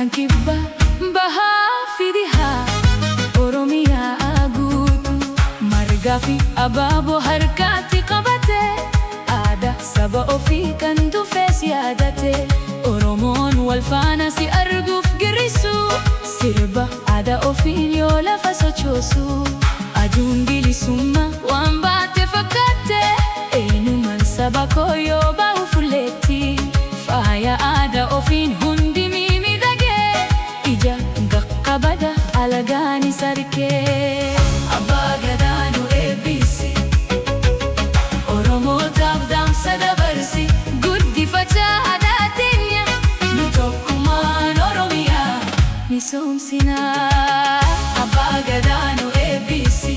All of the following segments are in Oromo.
Kan kibba bahaa fi dhihaa Oromiyaa guutuu margaa fi abaaboo harkatti qabatee aadaa saba ofii kan dhufees yaadatee Oromoon wal faana si arguuf girrisu sirba aadaa ofiin yoo lafa sochoosu aduun bilisummaa waan baate fakkaate eenyumaan saba koo yoo bahu fulleetti faaya aadaa ofiin hundi ija qaqqabada alagaani sarkee abbaa gadaa nu eebbisi Oromootaaf dhaamsa dabarsi guddifachaa aadaa teenya nu tokkummaan Oromiyaa misoomsinaa abbaa gadaa nu eebbisi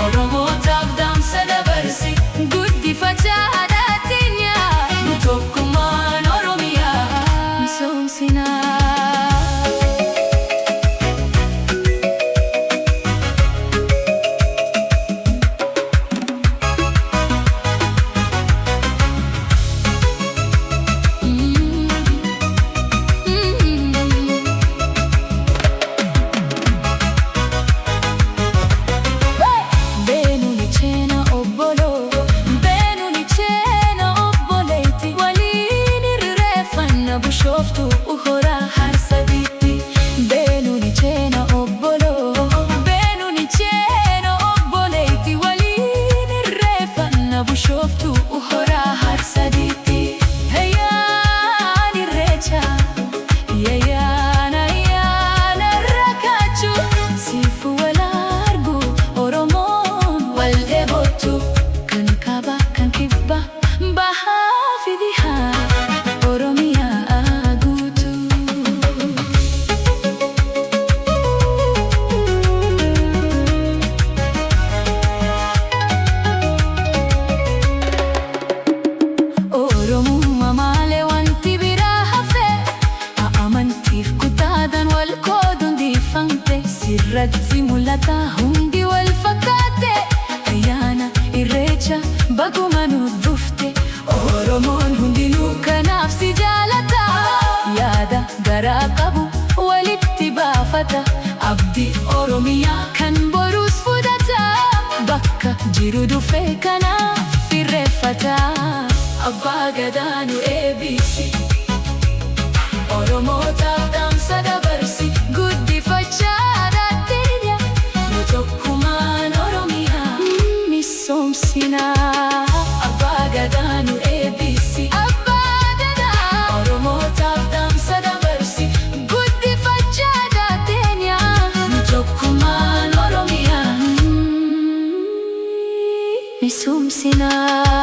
Oromootaaf dhaamsa dabarsi guddifachaa aadaa teenya nu tokkummaan Oromiyaa misoomsinaa. Bushoftu uhora harsaditti beenuni ceena obboloo beenuni ceena obboleetti waliin irreeffanna bushoftu uhora harsaditti heyyaan irreecha ayyaana rakkachuu siifu wal argu Oromoon wal dheebotu kan kaaba kan kibba bahaa fi dhihaa Oromiyaa sirratti mul'ata hundi wal fakkaate ayyaana irreecha baguma nu dhufte Oromoon hundinuu kanaaf si jaalata yaada garaa qabu walitti baafata abdii Oromiyaa kan boruus fudhata bakka jiru dhufe kanaaf irreeffata abbaa gadaa nu eebbisi Oromootaaf dhaamsa dabarsi guddifachaa tokkummaan Oromiyaa misoomsinaa abbaa gadaa nu eebbisi abbaa gadaa Oromootaaf dhaamsa dabarsi guddifachaa aadaa teenya tokkummaan Oromiyaa misoomsinaa.